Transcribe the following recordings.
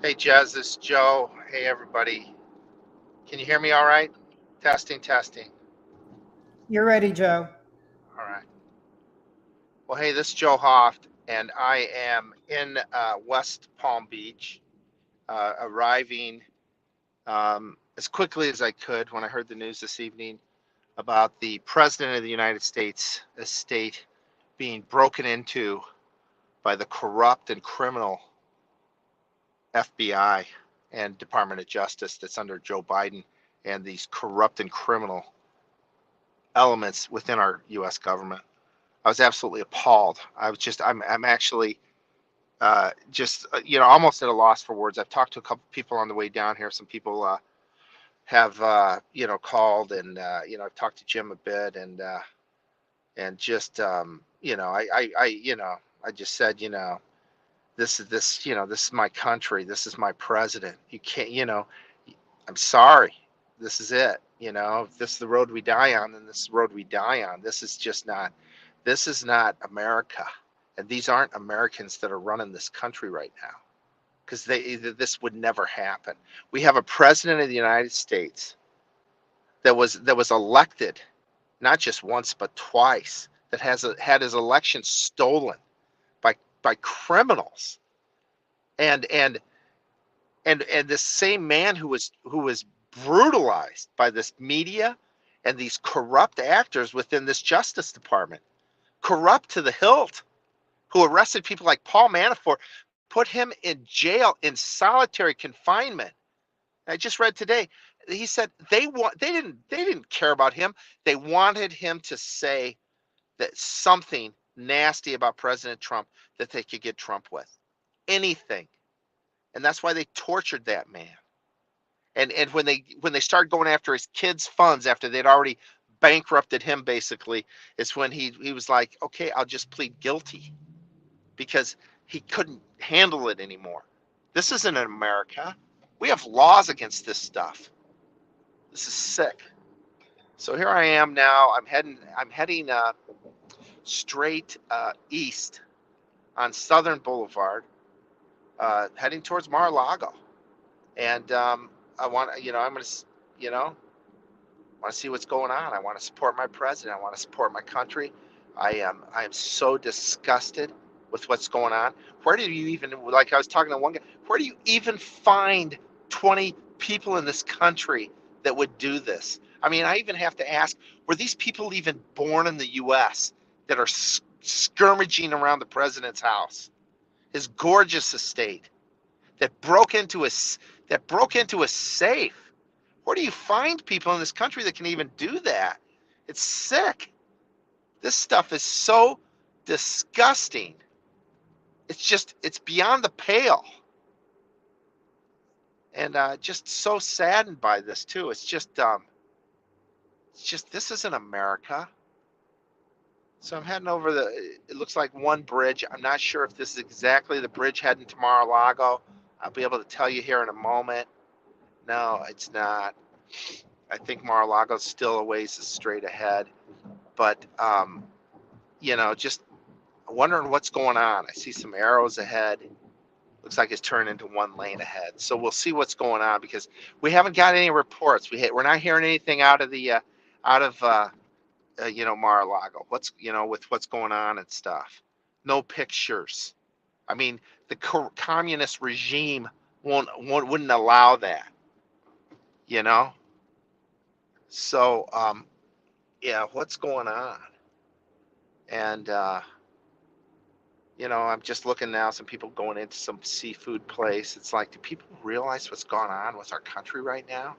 Hey, Jez, this is Joe. Hey, everybody. Can you hear me all right? Testing, testing. You're ready, Joe. All right. Well, hey, this is Joe Hoft, and I am in West Palm Beach, arriving as quickly as I could when I heard the news this evening about the President of the United States estate being broken into by the corrupt and criminal FBI and Department of Justice that's under Joe Biden and these corrupt and criminal elements within our U.S. government. I was absolutely appalled. I'm actually almost at a loss for words. I've talked to a couple people on the way down here. Some people have, called and, I've talked to Jim a bit and just, I just said, this is my country. This is my president. You can't, I'm sorry. This is it. If this is the road we die on, then this is the road we die on. This is not America. And these aren't Americans that are running this country right now because this would never happen. We have a president of the United States that was elected not just once but twice, that had his election stolen by criminals, and and and this same man who was brutalized by this media and these corrupt actors within this Justice Department, corrupt to the hilt, who arrested people like Paul Manafort, put him in jail in solitary confinement. I just read today. He said they didn't care about him. They wanted him to say that something nasty about President Trump that they could get Trump with. Anything. And that's why they tortured that man. And when they started going after his kids' funds after they'd already bankrupted him basically, is when he was like, okay, I'll just plead guilty because he couldn't handle it anymore. This isn't America. We have laws against this stuff. This is sick. So here I am now. I'm heading straight east on Southern Boulevard, heading towards Mar-a-Lago, and I want I'm gonna you know want to see what's going on. I want to support my president. I want to support my country. I am so disgusted with what's going on. Where do you even, like I was talking to one guy, where do you even find 20 people in this country that would do this? I mean, I even have to ask, were these people even born in the US that are skirmishing around the president's house, his gorgeous estate that broke into a safe? Where do you find people in this country that can even do that? It's sick. This stuff is so disgusting. It's beyond the pale. And just so saddened by this too. It's just this isn't America. So I'm heading over it looks like one bridge. I'm not sure if this is exactly the bridge heading to Mar-a-Lago. I'll be able to tell you here in a moment. No, it's not. I think Mar-a-Lago's still a ways straight ahead. But just wondering what's going on. I see some arrows ahead. Looks like it's turned into one lane ahead. So we'll see what's going on because we haven't got any reports. We're not hearing anything out of the out of Mar-a-Lago. With what's going on and stuff. No pictures. I mean, the communist regime wouldn't allow that. You know. So yeah, what's going on? And I'm just looking now, some people going into some seafood place. It's like, do people realize what's going on with our country right now?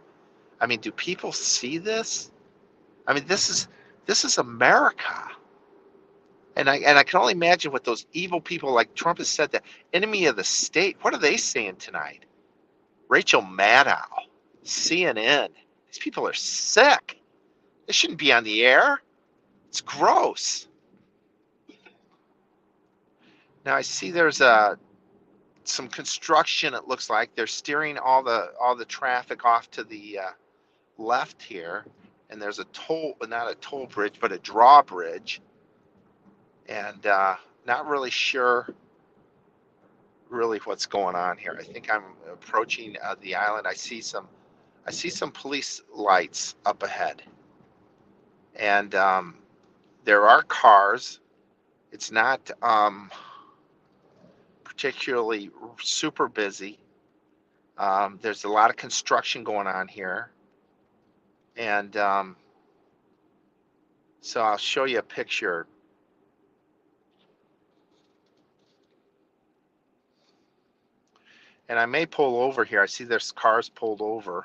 I mean, do people see this? I mean, this is America. And I can only imagine what those evil people like Trump has said, the enemy of the state. What are they saying tonight? Rachel Maddow, CNN. These people are sick. They shouldn't be on the air. It's gross. Now I see there's some construction. It looks like they're steering all the traffic off to the left here, and there's not a toll bridge, but a drawbridge, and not really sure really what's going on here. I think I'm approaching the island. I see some police lights up ahead, and there are cars. It's not particularly super busy. There's a lot of construction going on here, and so I'll show you a picture. And I may pull over here. I see there's cars pulled over.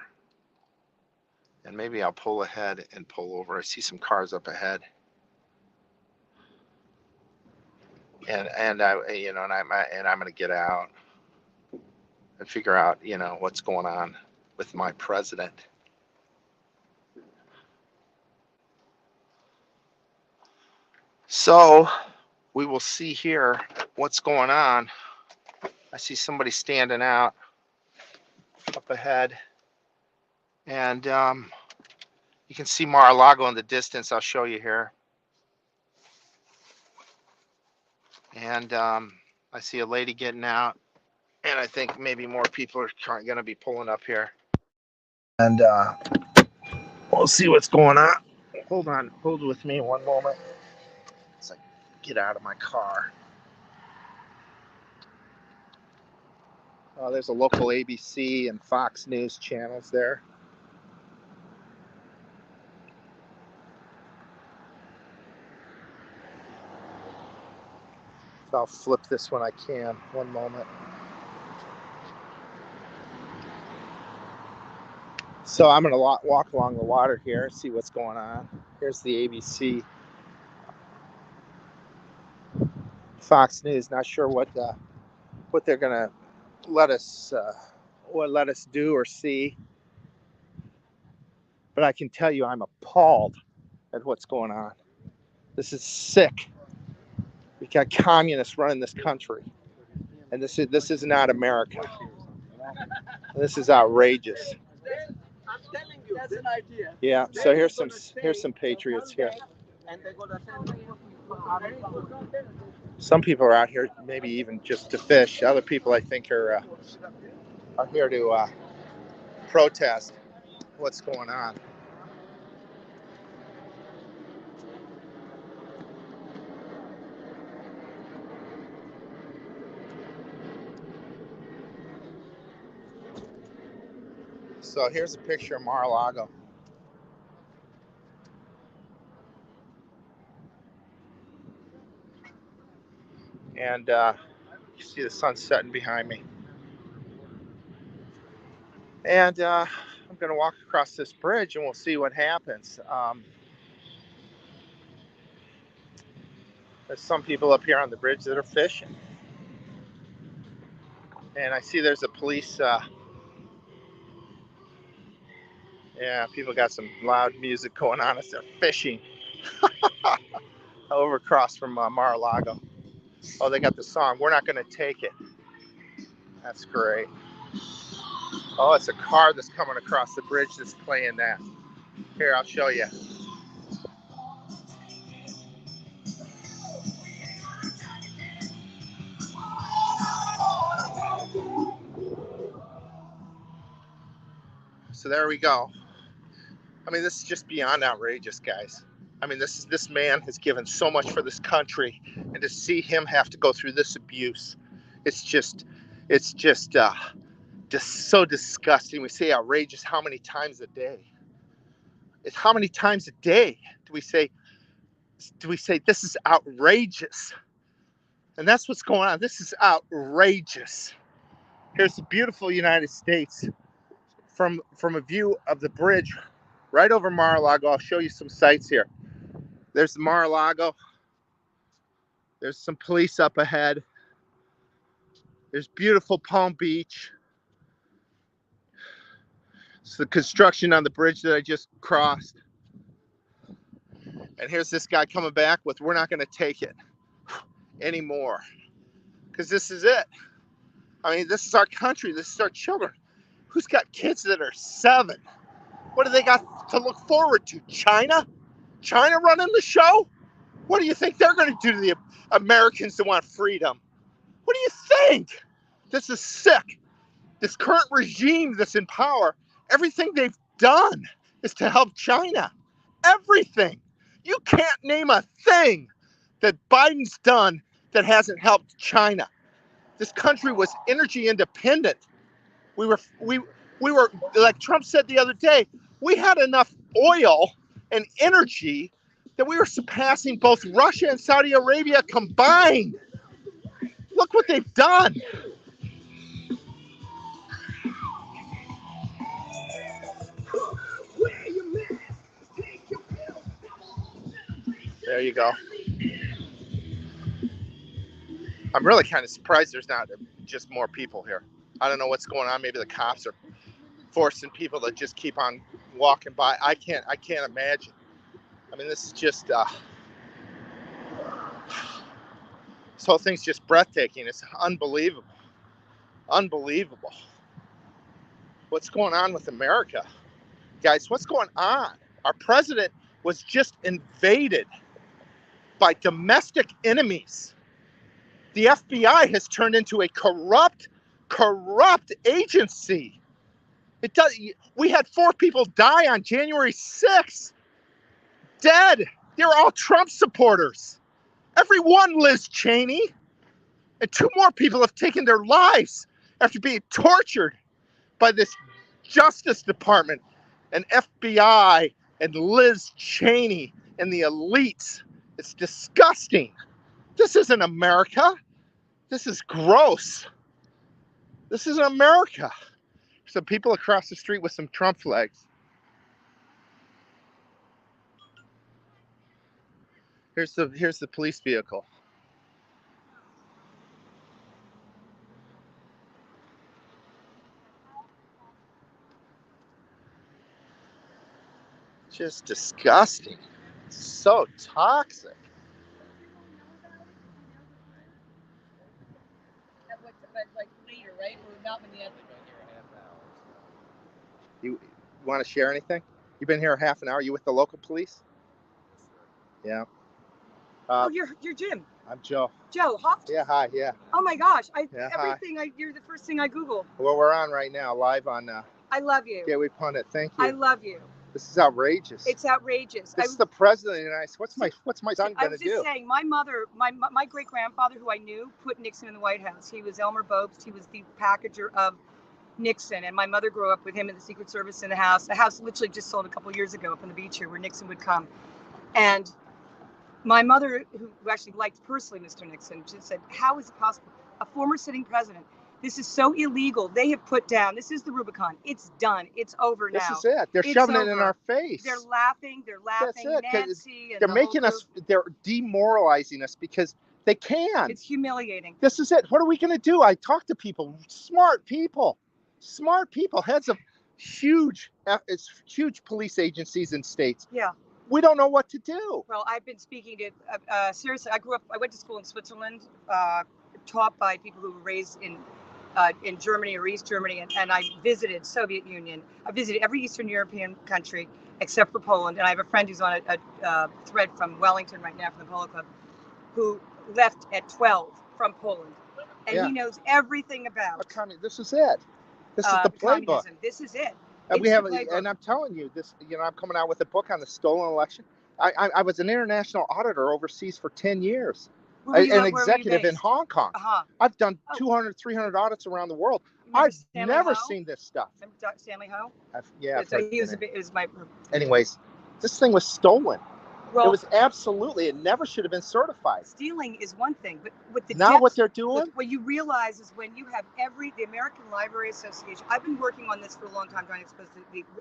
And maybe I'll pull ahead and pull over. I see some cars up ahead. And I'm going to get out and figure out, what's going on with my president. So we will see here what's going on. I see somebody standing out up ahead, and you can see Mar-a-Lago in the distance. I'll show you here. And I see a lady getting out, and I think maybe more people are going to be pulling up here. And we'll see what's going on. Hold with me one moment. As I get out of my car. There's a local ABC and Fox News channels there. So I'll flip this when I can. One moment. So I'm going to walk along the water here, see what's going on. Here's the ABC. Fox News. Not sure what they're going to let us do or see. But I can tell you I'm appalled at what's going on. This is sick. We've got communists running this country. And this is not America. This is outrageous. I'm telling you, that's an idea. Yeah, so here's some patriots here. Some people are out here maybe even just to fish. Other people I think are here to protest what's going on. So here's a picture of Mar-a-Lago. And you see the sun setting behind me. And I'm going to walk across this bridge and we'll see what happens. There's some people up here on the bridge that are fishing. And I see there's a police. People got some loud music going on as they're fishing over across from Mar-a-Lago. Oh, they got the song, "We're Not Gonna Take It." That's great. Oh, it's a car that's coming across the bridge that's playing that. Here, I'll show you. So there we go. I mean, this is just beyond outrageous, guys. I mean, this man has given so much for this country, and to see him have to go through this abuse, it's just so disgusting. We say outrageous how many times a day? It's how many times a day do we say this is outrageous? And that's what's going on. This is outrageous. Here's the beautiful United States from a view of the bridge right over Mar-a-Lago. I'll show you some sights here. There's the Mar-a-Lago. There's some police up ahead. There's beautiful Palm Beach. It's the construction on the bridge that I just crossed. And here's this guy coming back with, "We're not going to take it anymore." Because this is it. I mean, this is our country. This is our children. Who's got kids that are 7? What do they got to look forward to? China? China running the show? What do you think they're going to do to the Americans that want freedom? What do you think? This is sick. This current regime that's in power, everything they've done is to help China. Everything. You can't name a thing that Biden's done that hasn't helped China. This country was energy independent. We were like Trump said the other day, we had enough oil and energy that we were surpassing both Russia and Saudi Arabia combined. Look what they've done. There you go. I'm really kind of surprised there's not just more people here. I don't know what's going on. Maybe the cops are forcing people to just keep on walking by. I can't imagine. I mean, this is just this whole thing's just breathtaking. It's unbelievable. Unbelievable. What's going on with America? Guys, what's going on? Our president was just invaded by domestic enemies. The FBI has turned into a corrupt agency. It does. We had 4 people die on January 6th. Dead. They were all Trump supporters. Every one, Liz Cheney. And 2 more people have taken their lives after being tortured by this Justice Department and FBI and Liz Cheney and the elites. It's disgusting. This isn't America. This is gross. This isn't America. Some people across the street with some Trump flags. Here's the police vehicle. Just disgusting. So toxic. Like later, right? Or not when the other. You want to share anything? You've been here half an hour. You with the local police? Yeah. Oh, you're Jim. I'm Joe. Joe Hoft. Yeah. Hi. Yeah. Oh my gosh! Yeah, You're the first thing I Google. Well, we're on right now, live on I love you. Gateway Pundit. Thank you. I love you. This is outrageous. It's outrageous. This is the president of the United States. What's my son I gonna was do? just saying, my mother, my great grandfather, who I knew, put Nixon in the White House. He was Elmer Bobst. He was the packager of Nixon, and my mother grew up with him in the Secret Service in the house. The house literally just sold a couple of years ago up on the beach here, where Nixon would come. And my mother, who actually liked personally Mr. Nixon, just said, "How is it possible? A former sitting president. This is so illegal. They have put down. This is the Rubicon. It's done. It's over now. This is it. They're shoving it in our face. They're laughing. That's it. Nancy, and they're making us. They're demoralizing us because they can. It's humiliating. This is it. What are we going to do? I talk to people, smart people, heads of huge police agencies in states. Yeah. We don't know what to do. Well, I've been speaking to, seriously, I went to school in Switzerland, taught by people who were raised in Germany or East Germany, and I visited Soviet Union. I visited every Eastern European country except for Poland, and I have a friend who's on a thread from Wellington right now from the Polo Club, who left at 12 from Poland, and he knows everything about. This is it. This is the playbook. Communism. This is it. And I'm telling you, this. I'm coming out with a book on the stolen election. I was an international auditor overseas for 10 years. An executive in Hong Kong. I've done 200, 300 audits around the world. I've never seen this stuff. Remember Stanley Ho? Anyways, this thing was stolen. Well, it was absolutely. It never should have been certified. Stealing is one thing, but with the now what they're doing. What you realize is when you have the American Library Association. I've been working on this for a long time, trying to expose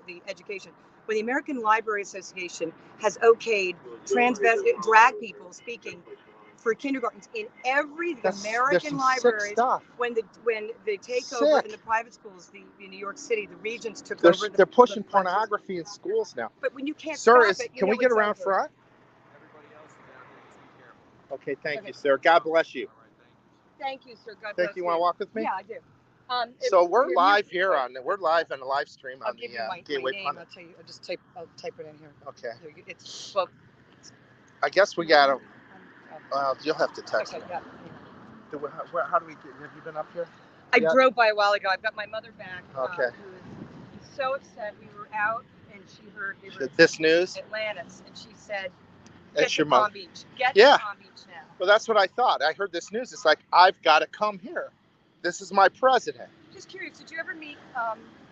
the education. When the American Library Association has okayed drag people speaking for kindergartens in every American libraries, when they take over in the private schools, in New York City, the regents took over. They're pushing pornography in schools now. But when you can't stop it, can we get around front? Okay, thank you, sir. God bless you. Thank you, sir. God bless you. You want to walk with me? Yeah, I do. So we're live here we're live on a live stream on the Gateway name. I'll type it in here. Okay. It's I guess we got to. Well, you'll have to text me. Yeah. How do we get? Have you been up here? I Yep. drove by a while ago. I've got my mother back. Okay. Who is so upset. We were out and she heard they were This news? Atlantis, and she said, That's "Get your to mother. Palm Beach. Get Yeah. to Palm Beach now." Well, that's what I thought. I heard this news. It's like, I've got to come here. This is my president. Just curious, did you ever meet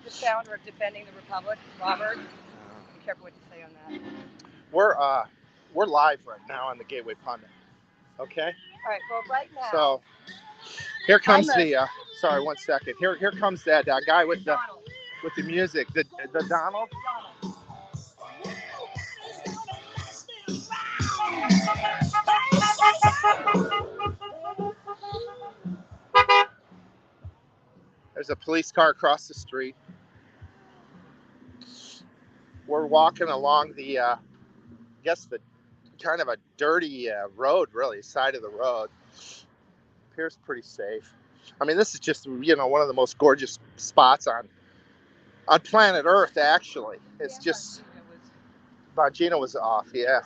the founder of Defending the Republic, Robert? Be careful what you say on that. We're live right now on the Gateway Pundit. Okay. All right. Well, right now. So here comes I'm the. Sorry, 1 second. Here comes that guy with the Donald. with the music. The Donald. There's a police car across the street. We're walking along the, I guess the kind of a dirty road, really, side of the road. Appears pretty safe. I mean, this is just, one of the most gorgeous spots on planet Earth, actually. It's just, Bongino was off, yeah.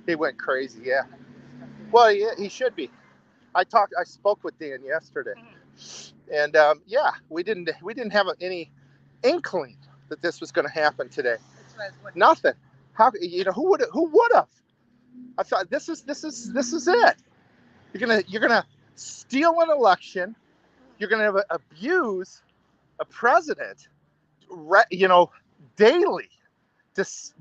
He went crazy, yeah. Well, he should be. I spoke with Dan yesterday. And yeah, we didn't have any inkling that this was going to happen today. Nothing. How who would have? I thought this is it. You're gonna steal an election. You're gonna abuse a president, daily, just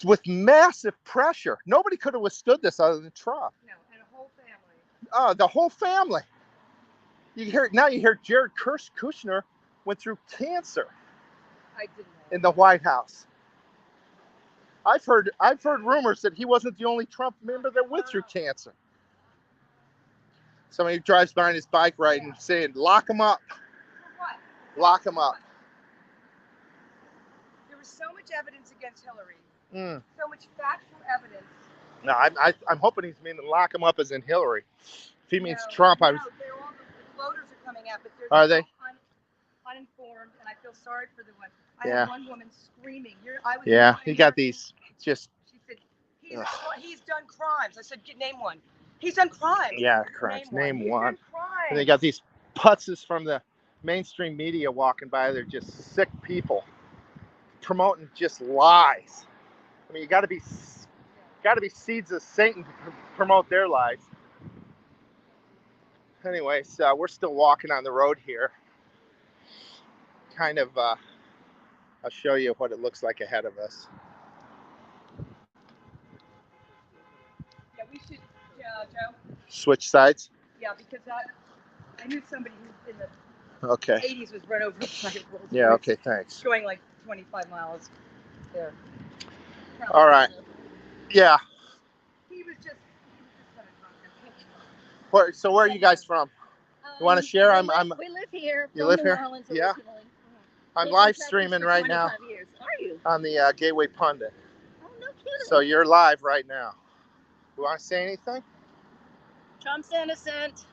with massive pressure. Nobody could have withstood this other than Trump. No, and a whole family. Oh, the whole family. You hear Jared Kushner went through cancer. I didn't know. In the White House. I've heard rumors that he wasn't the only Trump member that went through cancer. Somebody drives by on his bike riding saying, "Lock him up." For what? Lock him up. There was so much evidence against Hillary. Mm. So much factual evidence. No, I'm hoping he's meaning lock him up as in Hillary. If he means No, Trump, no, they're all the voters are coming out, but they're Are they? uninformed, and I feel sorry for the one. I Yeah. had one woman screaming. Yeah, he got these just. She said, he's done crimes. I said, name one. He's done crimes. Yeah, crimes. Name one. He's done crimes. And they got these putzes from the mainstream media walking by. They're just sick people promoting just lies. I mean, you got to be seeds of Satan to promote their lies. Anyways, we're still walking on the road here. Kind of, I'll show you what it looks like ahead of us. Yeah, we should, Joe. Switch sides? Yeah, because I knew somebody who in the Okay. 80s was run over by a Rolls Yeah, Royce, okay, thanks. going like 25 miles there. All right. Yeah. He was just kind of drunk. So where are you guys from? You want to share? We live here. You live New here? Orleans Yeah. originally. I'm Lived in live Texas streaming for right now 25 years. Are you? on the Gateway Pundit. Oh, no kidding. So you're live right now. You want to say anything? Trump's innocent.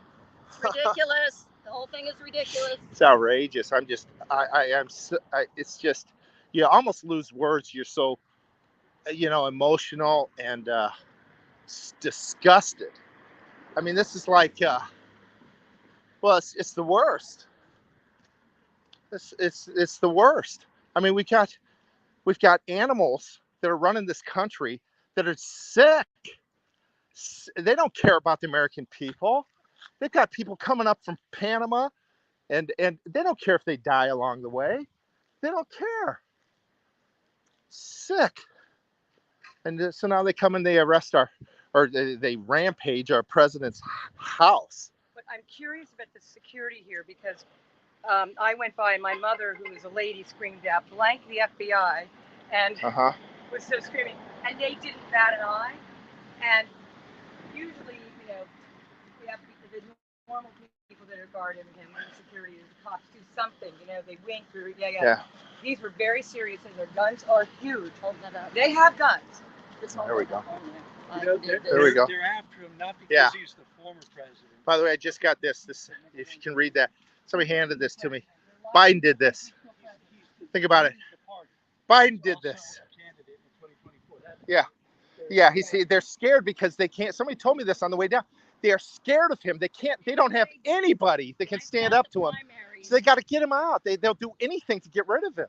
It's ridiculous. The whole thing is ridiculous. It's outrageous. It's just, you almost lose words. You're so, emotional and disgusted. I mean, this is like, it's the worst. It's the worst. I mean, we've got animals that are running this country that are sick. They don't care about the American people. They've got people coming up from Panama, and they don't care if they die along the way. They don't care. Sick. And so now they come and they arrest they rampage our president's house. But I'm curious about the security here because I went by and my mother, who was a lady, screamed out, "Blank the FBI," and was so screaming. And they didn't bat an eye. And usually, we have the normal people that are guarding him and the security, the cops do something, they wink through. Yeah. These were very serious, and their guns are huge. They have guns. There we go. There we go. They're after him not because he's the former president. By the way, I just got this. If you can read that. Somebody handed this to me. Biden did this. Think about it. Biden did this. Yeah. Yeah, they're scared because they can't. Somebody told me this on the way down. They're scared of him. They don't have anybody that can stand up to him. So they got to get him out. They'll do anything to get rid of him.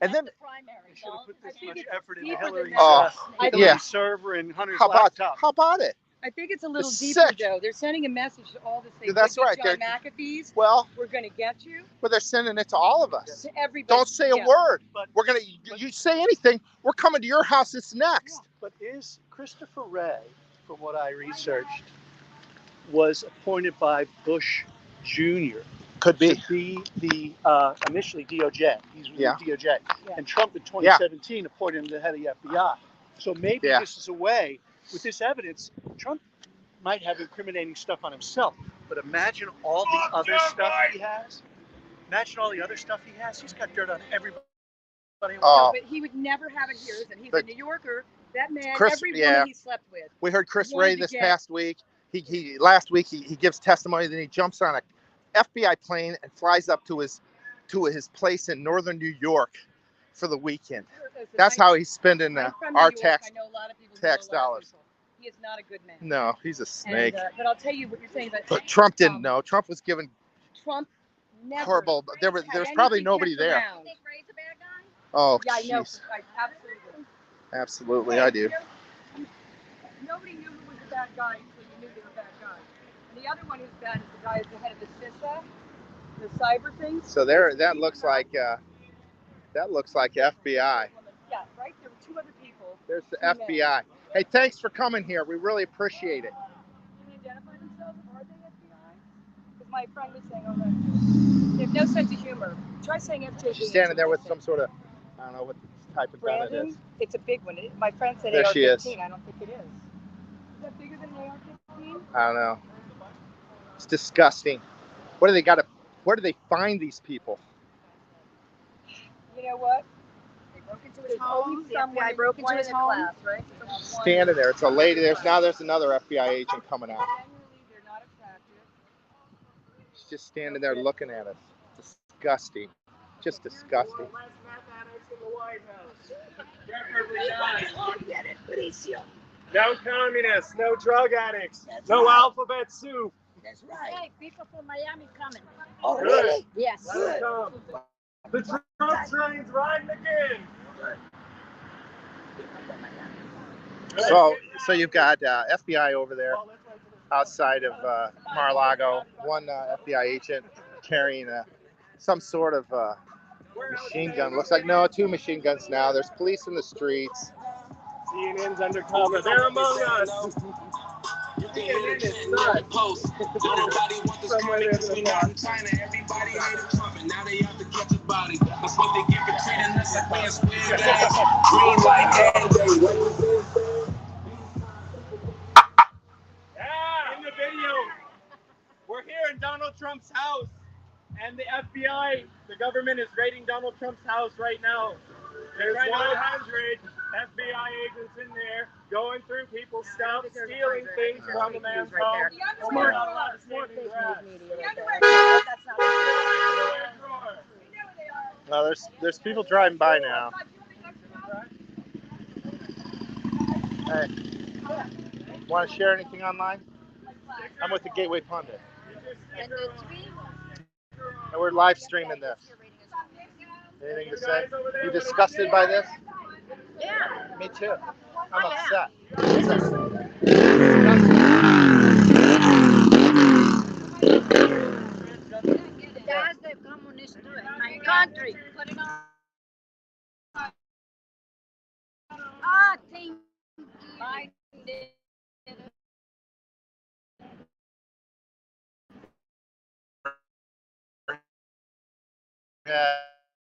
And then They should have put this much effort into Hillary's server and Hunter's laptop. How about it? I think it's a little It's deeper, sick. Joe. They're sending a message to all the things. That's Look right. at John McAfee's. Well, we're going to get you. but they're sending it to all of us. To everybody. Don't say a word. We're gonna. You say anything, we're coming to your house. It's next. But is Christopher Wray, from what I researched, was appointed by Bush Jr. Could be. to be the initially DOJ. He's with DOJ. Yeah. And Trump in 2017 appointed him the head of the FBI. So maybe this is a way, with this evidence, Trump might have incriminating stuff on himself. But imagine all the other stuff he has. Imagine all the other stuff he has. He's got dirt on everybody. No, but he would never have it here. Listen, he's a New Yorker. That man, every woman he slept with. We heard Chris Wray this past week. Last week he gives testimony. Then he jumps on a FBI plane and flies up to his place in northern New York for the weekend. That's how he's spending our tax dollars. He is not a good man. No, he's a snake. And, but I'll tell you what you're saying. But Trump didn't know. Trump was given never horrible. There was probably nobody there. You think Ray's a bad guy? Oh, yeah, I know. jeez. Absolutely. Absolutely, I do. Nobody knew who was a bad guy until you knew they were a bad guy. And the other one who's bad is the guy who's the head of the CISA, the cyber thing. So that looks like FBI. Yeah, right. There were two other people. There's the FBI. Hey, thanks for coming here. We really appreciate it. Can they identify themselves? Are they FBI? Because my friend was saying, oh no, they have no sense of humor. Try saying FJB. She's standing there with some sort of, I don't know what type of gun it is. It's a big one. My friend said There she is. AR-15. I don't think it is. Is that bigger than an AR-15? I don't know. It's disgusting. Where do they find these people? You know what? They broke into his home. The FBI broke into his home. Class, right? Standing there. It's a lady. There's another FBI agent coming out. Genuinely, they're not attractive. She's just standing there looking at us. Disgusting. Just disgusting. No communists, no drug addicts, no alphabet soup. That's right. Hey, people from Miami coming. Oh, really? Yes. Let them come. The Trump train's riding again. So you've got FBI over there outside of Mar-a-Lago. One FBI agent carrying some sort of machine gun. Looks like two machine guns now. There's police in the streets. CNN's undercover. They're among us. CNN is nuts. Somewhere there's a box. Everybody hated Trump, and now they have to catch a body. That's what they get for treating us like we're square ass. Green light and In the video, we're here in Donald Trump's house, and the FBI, the government, is raiding Donald Trump's house right now. There's 100 FBI agents in there going through people's stuff, stealing things from the man's home. And we're not allowed to stand in grass. Well, there's people driving by now. Hey, want to share anything online? I'm with the Gateway Pundit, and we're live streaming this. Anything to say? You disgusted by this? Yeah. Me too. I'm upset. That's the communist do it. My country. Put it on.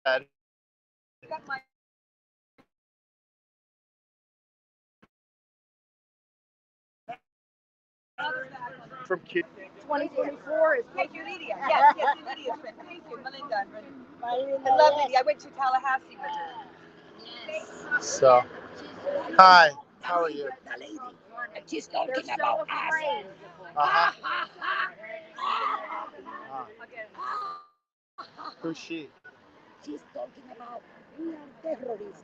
Thank you. From 2024 is thank you, Lydia. Yes, Lydia's friend. Thank you, Melinda. I love Lydia. I went to Tallahassee with her. Yes. So, hi. How are you? She's talking about us. Who's she? She's talking about we are terrorists.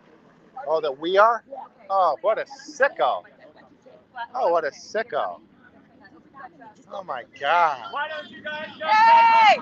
Oh, that we are? Oh, what a sicko. Oh, what a sicko. Oh my God. Why don't you guys just Hey!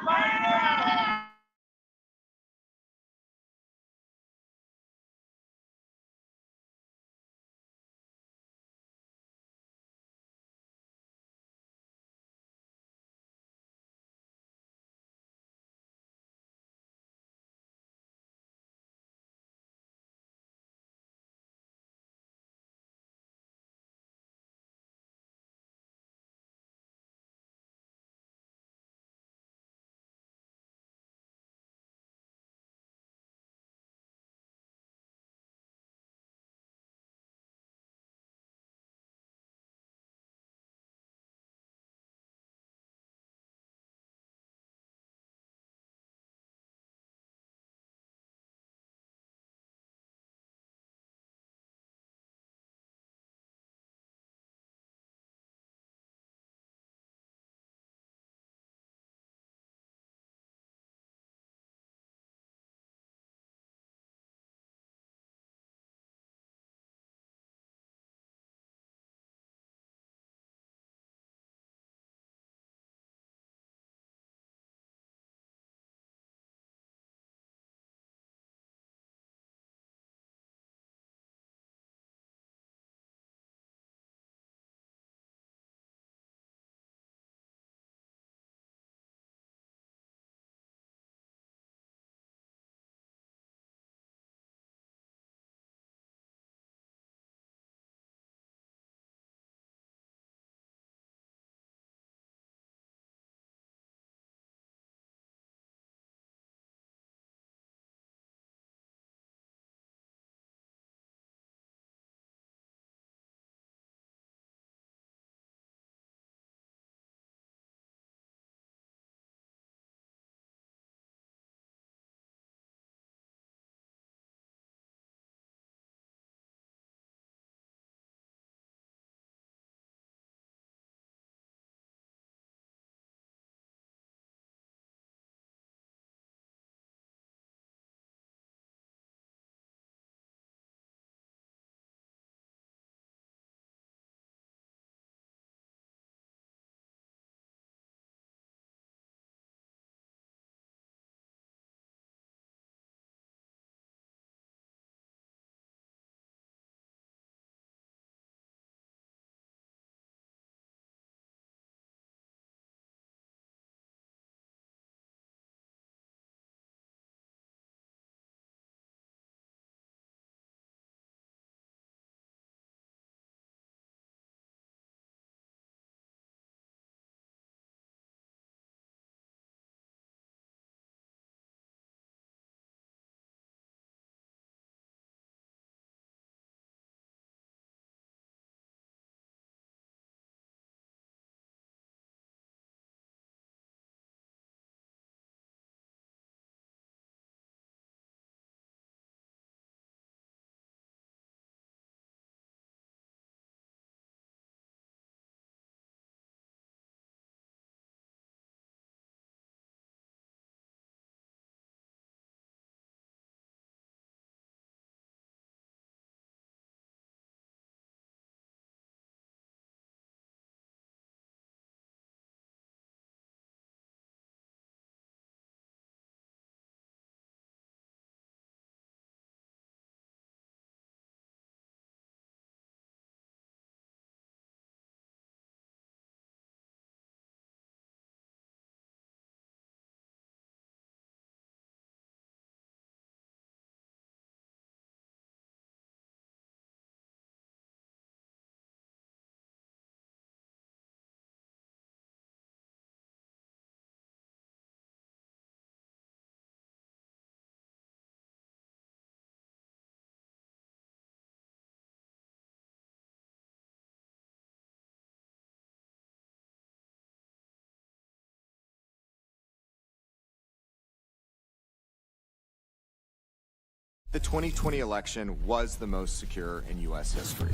The 2020 election was the most secure in U.S. history.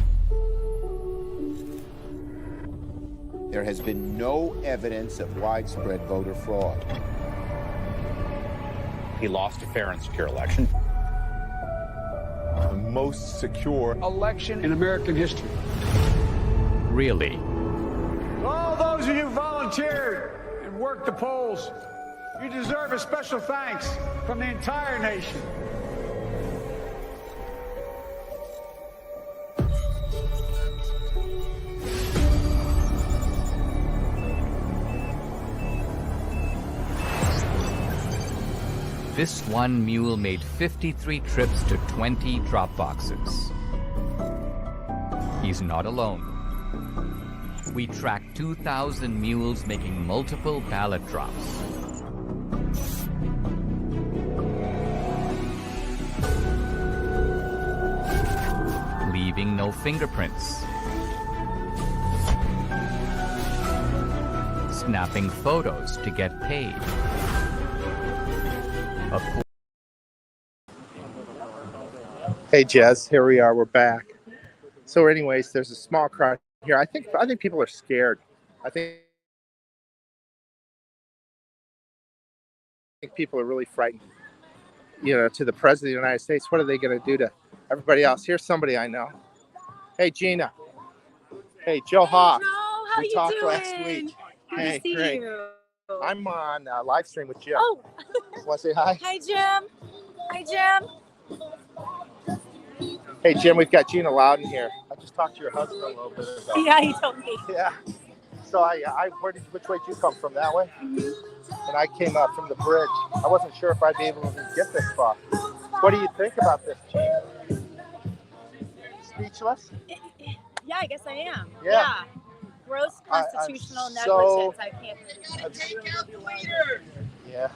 There has been no evidence of widespread voter fraud. He lost a fair and secure election. The most secure election in American history. Really? All those those of you who volunteered and worked the polls, you deserve a special thanks from the entire nation. This one mule made 53 trips to 20 drop boxes. He's not alone. We tracked 2,000 mules making multiple ballot drops. Leaving no fingerprints. Snapping photos to get paid. Hey Jez, here we are. We're back. So, anyways, there's a small crowd here. I think people are scared. I think people are really frightened. You know, to the president of the United States, what are they going to do to everybody else? Here's somebody I know. Hey Gina. Hey Joe Hoft. Joe, how we you talked doing? last week. Good hey, to see great. you. I'm on live stream with Jim. Oh. Want to say hi? Hi, Jim. Hi, Jim. Hey, Jim, we've got Gina Loudon here. I just talked to your husband a little bit ago. Yeah, he told me. Yeah. So which way did you come from? That way? Mm-hmm. And I came up from the bridge. I wasn't sure if I'd be able to get this far. What do you think about this, Gina? Speechless? Yeah, I guess I am. Yeah. Gross constitutional negligence. I can't. Yeah.